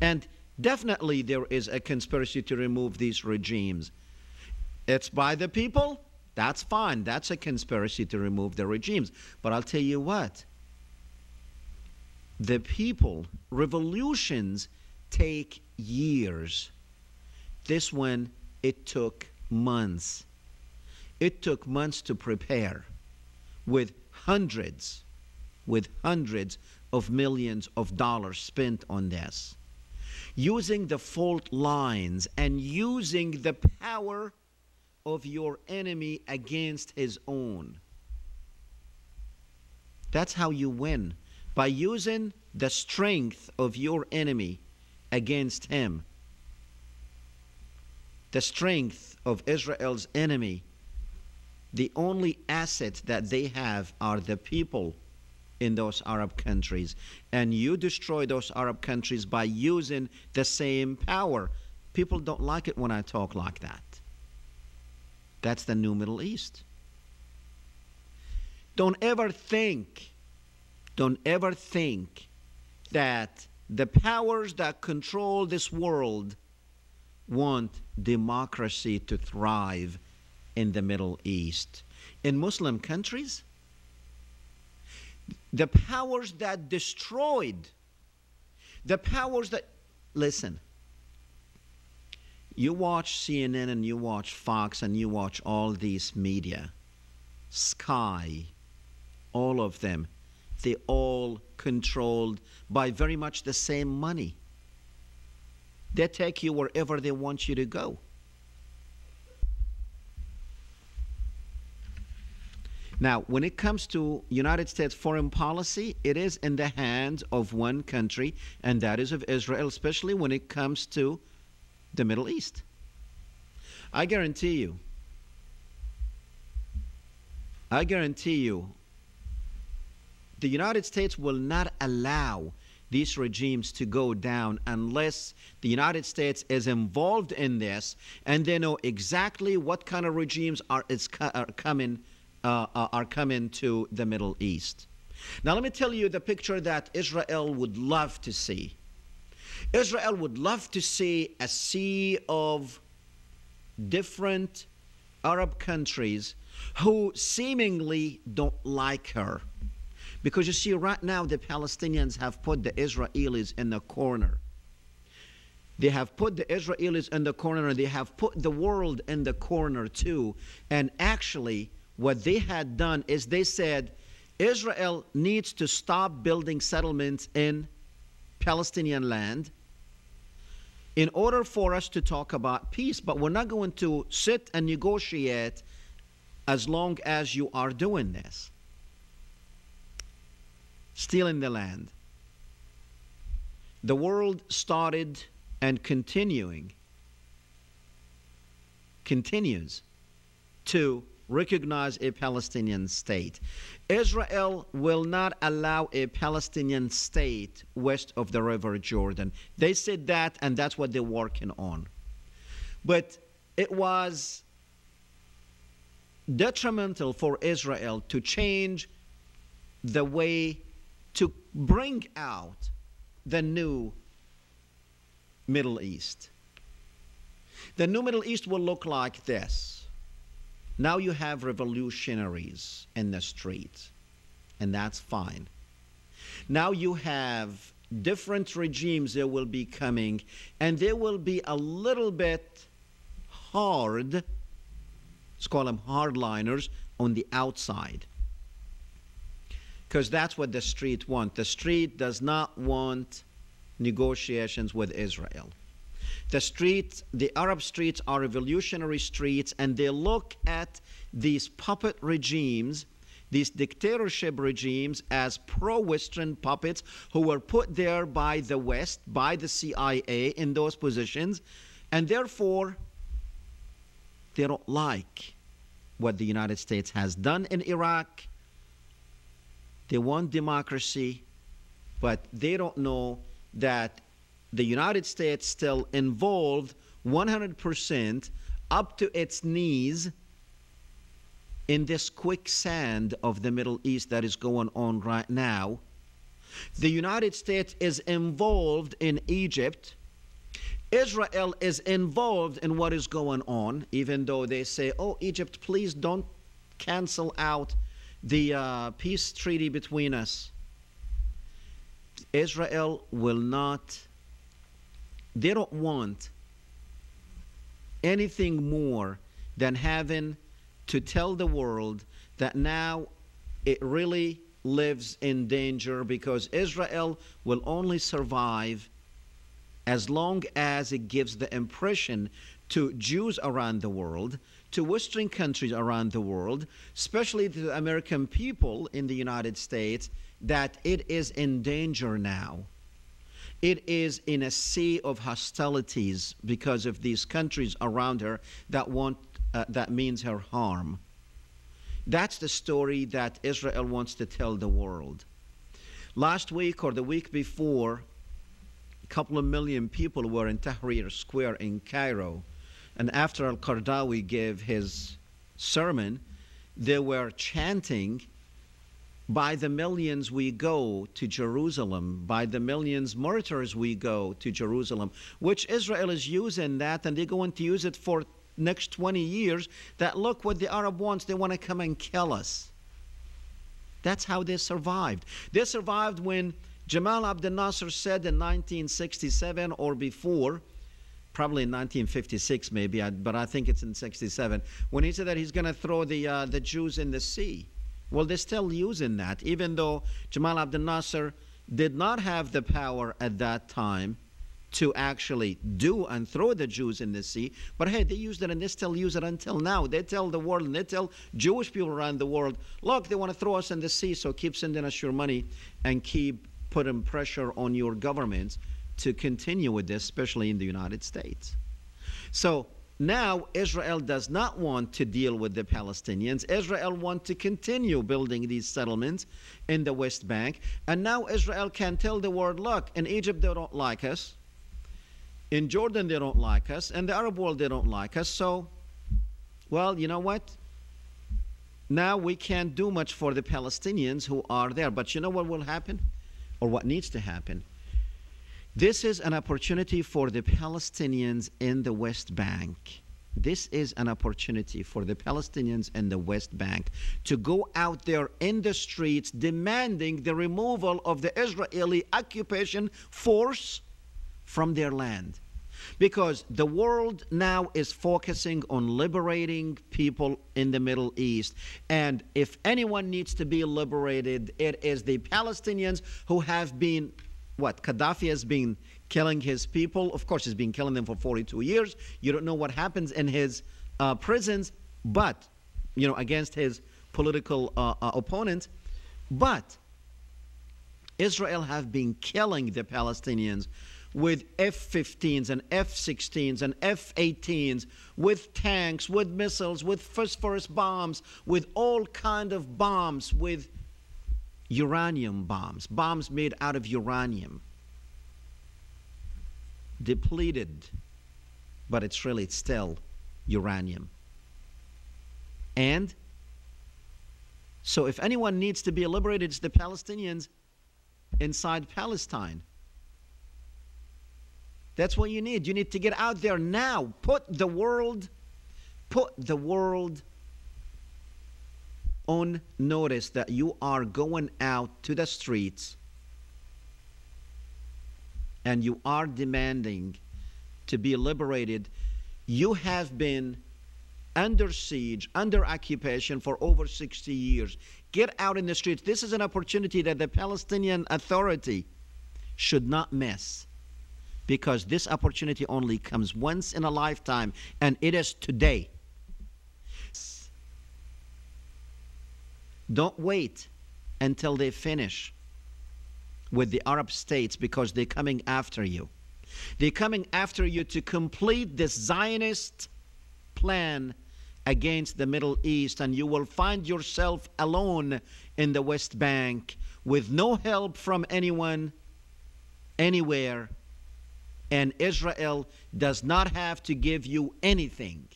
And definitely there is a conspiracy to remove these regimes. It's by the people. That's fine. That's a conspiracy to remove the regimes. But I'll tell you what. The people, revolutions take years. This one, it took months. It took months to prepare with hundreds of millions of dollars spent on this. Using the fault lines and using the power of your enemy against his own. That's how you win. By using the strength of your enemy against him. The strength of Israel's enemy, the only asset that they have are the people in those Arab countries. And you destroy those Arab countries by using the same power. People don't like it when I talk like that. That's the new Middle East. Don't ever think that the powers that control this world want democracy to thrive in the Middle East. In Muslim countries, the powers that destroyed, the powers that, listen, you watch CNN and you watch Fox and you watch all these media, Sky, all of them, they all controlled by very much the same money. They take you wherever they want you to go. Now, when it comes to United States foreign policy, it is in the hands of one country, and that is of Israel, especially when it comes to the Middle East. I guarantee you, the United States will not allow these regimes to go down unless the United States is involved in this and they know exactly what kind of regimes are coming to the Middle East. Now let me tell you the picture that Israel would love to see. Israel would love to see a sea of different Arab countries who seemingly don't like her. Because you see, right now the Palestinians have put the Israelis in the corner. They have put the Israelis in the corner, and they have put the world in the corner too. And actually, what they had done is they said, Israel needs to stop building settlements in Palestinian land in order for us to talk about peace. But we're not going to sit and negotiate as long as you are doing this. Stealing the land. The world started and continues to recognize a Palestinian state. Israel will not allow a Palestinian state west of the River Jordan. They said that, and that's what they're working on. But it was detrimental for Israel to change the way to bring out the new Middle East. The new Middle East will look like this. Now you have revolutionaries in the streets, and that's fine. Now you have different regimes that will be coming, and they will be a little bit hard, let's call them hardliners, on the outside. Because that's what the street wants. The street does not want negotiations with Israel. The Arab streets are revolutionary streets, and they look at these puppet regimes, these dictatorship regimes, as pro-Western puppets who were put there by the West, by the CIA in those positions, and therefore they don't like what the United States has done in Iraq. They want democracy, but they don't know that the United States still involved 100% up to its knees in this quicksand of the Middle East that is going on right now. The United States is involved in Egypt. Israel is involved in what is going on, even though they say, oh, Egypt, please don't cancel out the peace treaty between us. Israel will not, they don't want anything more than having to tell the world that now it really lives in danger, because Israel will only survive as long as it gives the impression to Jews around the world, to Western countries around the world, especially to the American people in the United States, that it is in danger now. It is in a sea of hostilities because of these countries around her that means her harm. That's the story that Israel wants to tell the world. Last week or the week before, a couple of million people were in Tahrir Square in Cairo. And after al-Qaradawi gave his sermon, they were chanting, by the millions we go to Jerusalem, by the millions martyrs we go to Jerusalem, which Israel is using that, and they're going to use it for next 20 years, that look what the Arab wants, they want to come and kill us. That's how they survived. They survived when Jamal Abdel Nasser said in 1967 or before, probably in 1956 maybe, but I think it's in 67, when he said that he's going to throw the Jews in the sea. Well, they're still using that, even though Jamal Abdel Nasser did not have the power at that time to actually do and throw the Jews in the sea. But hey, they used it, and they still use it until now. They tell the world, and they tell Jewish people around the world, look, they want to throw us in the sea, so keep sending us your money and keep putting pressure on your governments to continue with this, especially in the United States. So now Israel does not want to deal with the Palestinians. Israel wants to continue building these settlements in the West Bank. And now Israel can tell the world, look, in Egypt they don't like us. In Jordan they don't like us. In the Arab world they don't like us. So, well, you know what? Now we can't do much for the Palestinians who are there. But you know what will happen? Or what needs to happen? This is an opportunity for the Palestinians in the West Bank. This is an opportunity for the Palestinians in the West Bank to go out there in the streets demanding the removal of the Israeli occupation force from their land. Because the world now is focusing on liberating people in the Middle East. And if anyone needs to be liberated, it is the Palestinians who have been, what, Gaddafi has been killing his people. Of course, he's been killing them for 42 years. You don't know what happens in his prisons, but, you know, against his political opponents. But Israel have been killing the Palestinians with F-15s and F-16s and F-18s, with tanks, with missiles, with phosphorus bombs, with all kind of bombs, with uranium bombs, bombs made out of uranium. Depleted, but it's still uranium. And so if anyone needs to be liberated, it's the Palestinians inside Palestine. That's what you need. You need to get out there now. Put the world on notice that you are going out to the streets and you are demanding to be liberated. You have been under siege, under occupation for over 60 years. Get out in the streets. This is an opportunity that the Palestinian Authority should not miss, because this opportunity only comes once in a lifetime, and it is today. Don't wait until they finish with the Arab states, because they're coming after you. They're coming after you to complete this Zionist plan against the Middle East, and you will find yourself alone in the West Bank with no help from anyone, anywhere. And Israel does not have to give you anything.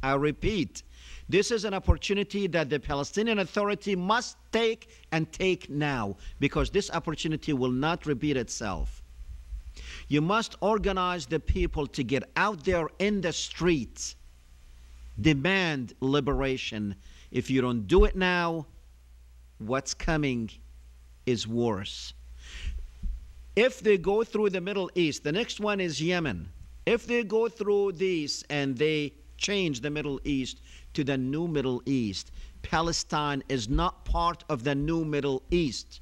I repeat, This is an opportunity that the Palestinian Authority must take, and take now, because this opportunity will not repeat itself. You must organize the people to get out there in the streets, demand liberation. If you don't do it now, what's coming is worse. If they go through the Middle East, the next one is Yemen. If they go through these and they change the Middle East to the new Middle East, Palestine is not part of the new Middle East.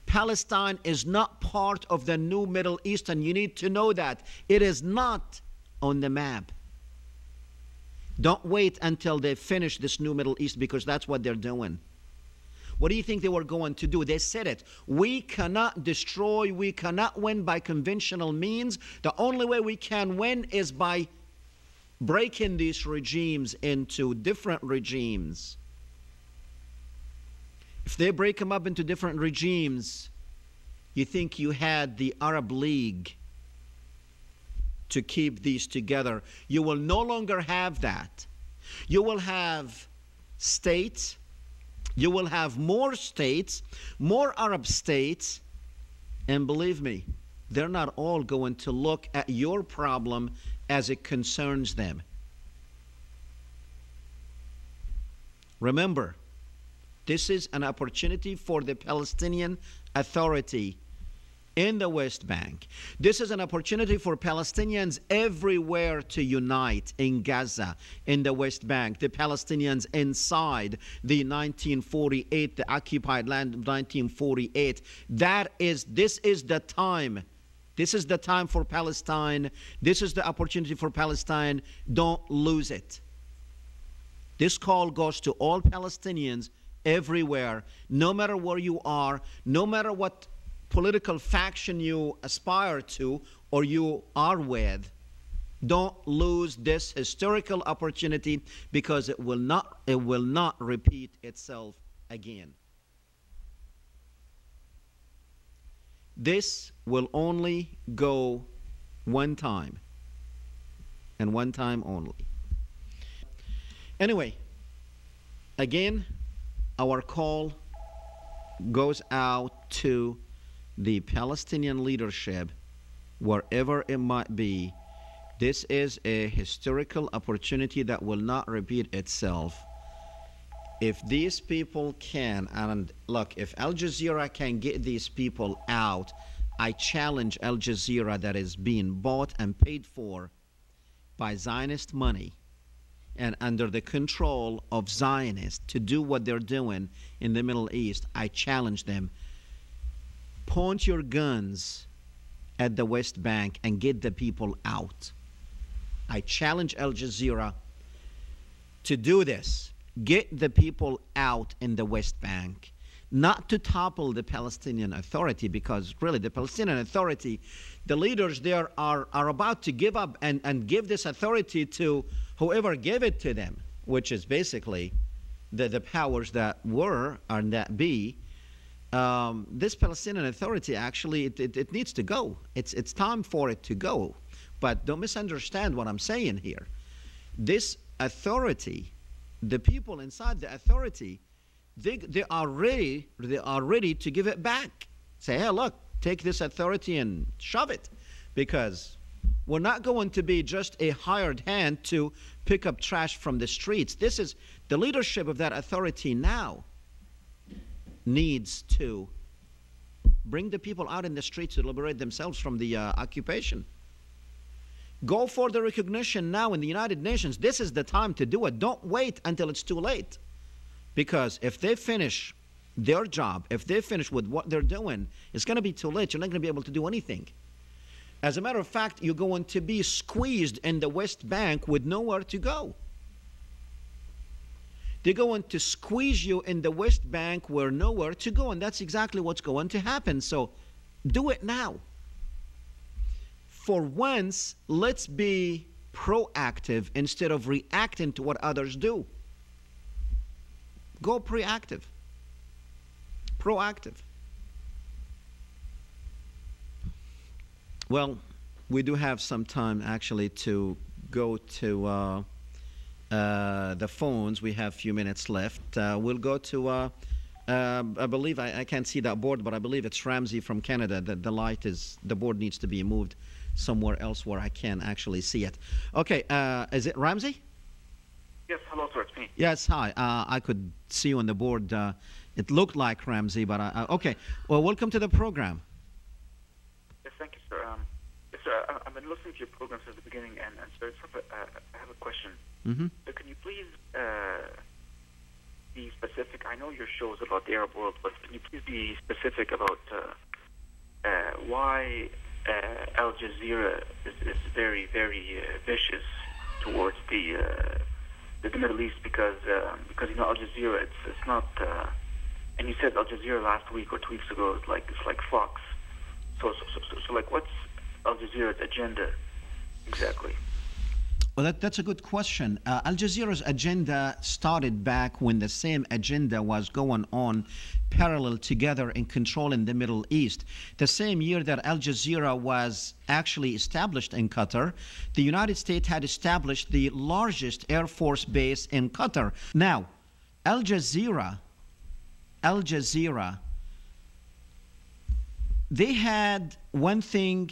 Palestine is not part of the new Middle East, and you need to know that. It is not on the map. Don't wait until they finish this new Middle East, because that's what they're doing. What do you think they were going to do? They said it. We cannot destroy, we cannot win by conventional means. The only way we can win is by breaking these regimes into different regimes. If they break them up into different regimes, you think you had the Arab League to keep these together. You will no longer have that. You will have states. You will have more states, more Arab states, and believe me, they're not all going to look at your problem as it concerns them. Remember, this is an opportunity for the Palestinian Authority in the West Bank. This is an opportunity for Palestinians everywhere to unite in Gaza, in the West Bank, the Palestinians inside the 1948, the occupied land of 1948. This is the time. This is the time for Palestine. This is the opportunity for Palestine. Don't lose it. This call goes to all Palestinians everywhere, no matter where you are, no matter what political faction you aspire to or you are with. Don't lose this historical opportunity, because it will not repeat itself again. This will only go one time, and one time only. Anyway, again, our call goes out to the Palestinian leadership, wherever it might be. This is a historical opportunity that will not repeat itself. If these people can, and look, if Al Jazeera can get these people out, I challenge Al Jazeera, that is being bought and paid for by Zionist money and under the control of Zionists, to do what they're doing in the Middle East. I challenge them. Point your guns at the West Bank and get the people out. I challenge Al Jazeera to do this. Get the people out in the West Bank. Not to topple the Palestinian Authority, because really the Palestinian Authority, the leaders there are about to give up and give this authority to whoever gave it to them, which is basically the powers that were and that be. This Palestinian Authority, actually, it needs to go. It's time for it to go. But don't misunderstand what I'm saying here. This authority, the people inside the authority, they are ready to give it back. Say, hey, look, take this authority and shove it, because we're not going to be just a hired hand to pick up trash from the streets. This is the leadership of that authority now needs to bring the people out in the streets to liberate themselves from the occupation. Go for the recognition now in the United Nations. This is the time to do it. Don't wait until it's too late. Because if they finish their job, if they finish with what they're doing, it's going to be too late. You're not going to be able to do anything. As a matter of fact, you're going to be squeezed in the West Bank with nowhere to go. They're going to squeeze you in the West Bank where nowhere to go, and that's exactly what's going to happen. So do it now. For once, let's be proactive instead of reacting to what others do. Go proactive. Proactive. Well, we do have some time actually to go to the phones. We have a few minutes left. We'll go to, I believe, I can't see that board, but I believe it's Ramsey from Canada. The board needs to be moved somewhere else where I can actually see it. Okay, is it Ramsey? Yes, hello, sir, it's me. Yes, hi. I could see you on the board. It looked like Ramsey, but okay. Well, welcome to the program. Yes, thank you, sir. Yes, sir, I've been listening to your program since the beginning, and sir, I have a question. Mm-hmm. So can you please be specific? I know your show is about the Arab world, but can you please be specific about why Al Jazeera is very, very vicious towards the Middle East? Because you know Al Jazeera, it's not. And you said Al Jazeera last week or 2 weeks ago. It's like Fox. So like, what's Al Jazeera's agenda exactly? Well, that's a good question. Al Jazeera's agenda started back when the same agenda was going on parallel together in controlling the Middle East. The same year that Al Jazeera was actually established in Qatar, the United States had established the largest Air Force base in Qatar. Now, Al Jazeera, they had one thing,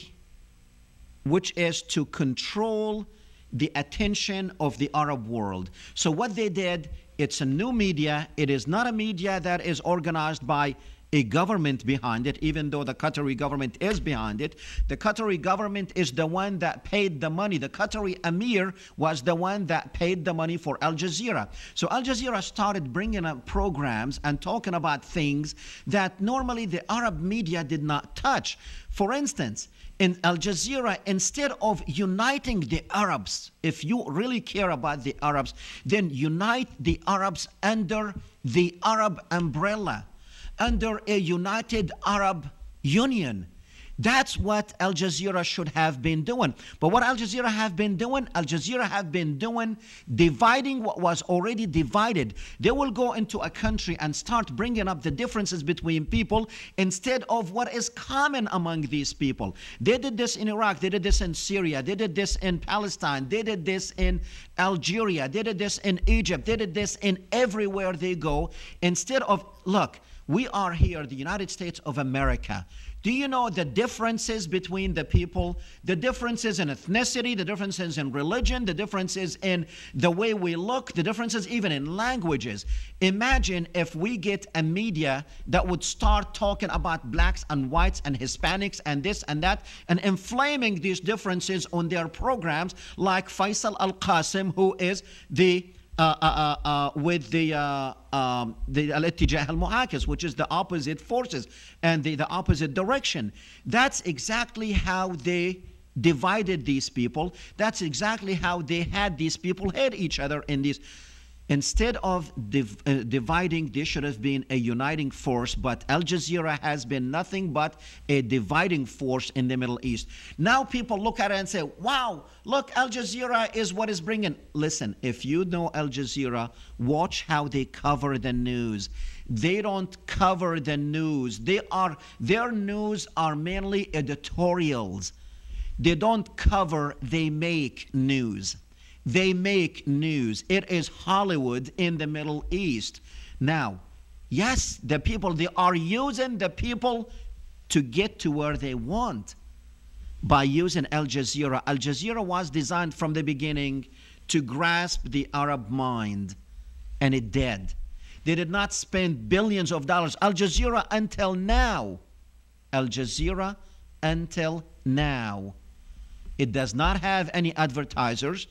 which is to control the attention of the Arab world. So what they did, it's a new media. It is not a media that is organized by a government behind it, even though the Qatari government is behind it. The Qatari government is the one that paid the money. The Qatari Emir was the one that paid the money for Al Jazeera. So Al Jazeera started bringing up programs and talking about things that normally the Arab media did not touch. For instance, in Al Jazeera, instead of uniting the Arabs, if you really care about the Arabs, then unite the Arabs under the Arab umbrella, under a united Arab Union. That's what Al Jazeera should have been doing. But what Al Jazeera have been doing, dividing what was already divided. They will go into a country and start bringing up the differences between people instead of what is common among these people. They did this in Iraq, they did this in Syria, they did this in Palestine, they did this in Algeria, they did this in Egypt, they did this in everywhere they go. Instead of, look, we are here, the United States of America. Do you know the differences between the people? The differences in ethnicity, the differences in religion, the differences in the way we look, the differences even in languages. Imagine if we get a media that would start talking about blacks and whites and Hispanics and this and that and inflaming these differences on their programs, like Faisal Al-Qasim, who is with the al-ittijah al-mu'akis, which is the opposite forces and the opposite direction. That's exactly how they divided these people. That's exactly how they had these people hate each other in these. Instead of dividing, there should have been a uniting force, but Al Jazeera has been nothing but a dividing force in the Middle East. Now people look at it and say, wow, look, Al Jazeera is what is bringing. Listen, if you know Al Jazeera, watch how they cover the news. They don't cover the news. Their news are mainly editorials. They don't cover, they make news. They make news. It is Hollywood in the Middle East. Now, yes, the people, they are using the people to get to where they want by using Al Jazeera. Al Jazeera was designed from the beginning to grasp the Arab mind, and it did. They did not spend billions of dollars. Al Jazeera until now, it does not have any advertisers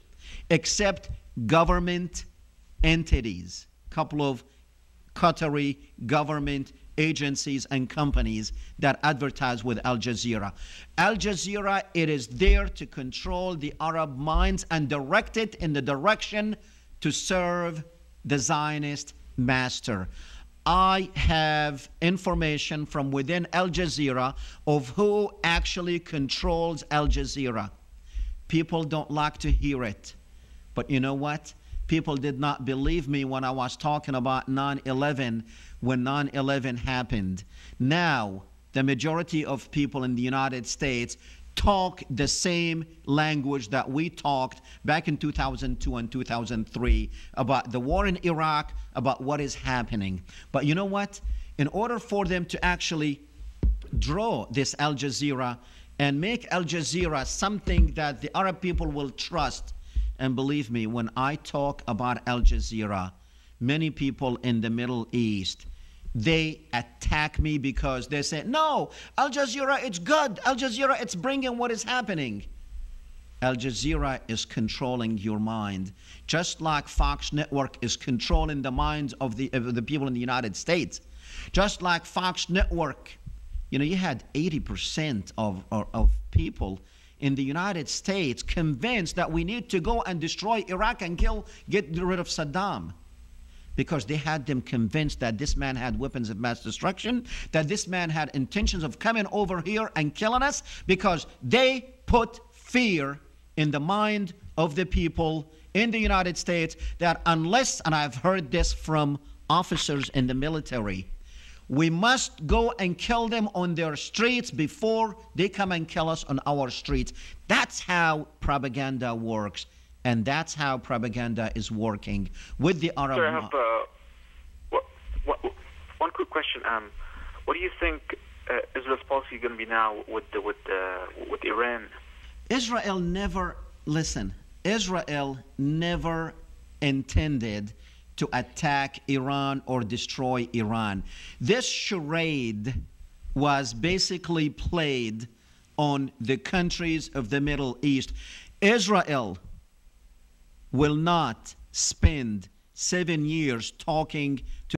except government entities, couple of Qatari government agencies and companies that advertise with Al Jazeera. Al Jazeera, it is there to control the Arab minds and direct it in the direction to serve the Zionist master. I have information from within Al Jazeera of who actually controls Al Jazeera. People don't like to hear it. But you know what? People did not believe me when I was talking about 9/11, when 9/11 happened. Now, the majority of people in the United States talk the same language that we talked back in 2002 and 2003 about the war in Iraq, about what is happening. But you know what? In order for them to actually draw this Al Jazeera and make Al Jazeera something that the Arab people will trust, and believe me, when I talk about Al Jazeera, many people in the Middle East, they attack me because they say, no, Al Jazeera, it's good. Al Jazeera, it's bringing what is happening. Al Jazeera is controlling your mind, just like Fox Network is controlling the minds of the people in the United States. Just like Fox Network, you know, you had 80% of people in the United States convinced that we need to go and destroy Iraq and get rid of Saddam, because they had them convinced that this man had weapons of mass destruction, that this man had intentions of coming over here and killing us, because they put fear in the mind of the people in the United States that unless, and I've heard this from officers in the military, we must go and kill them on their streets before they come and kill us on our streets. That's how propaganda works, and that's how propaganda is working with the Arab. Sir, I have one quick question. What do you think Israel's policy is going to be now with Iran? Israel never intended to attack Iran or destroy Iran. This charade was basically played on the countries of the Middle East. Israel will not spend 7 years talking to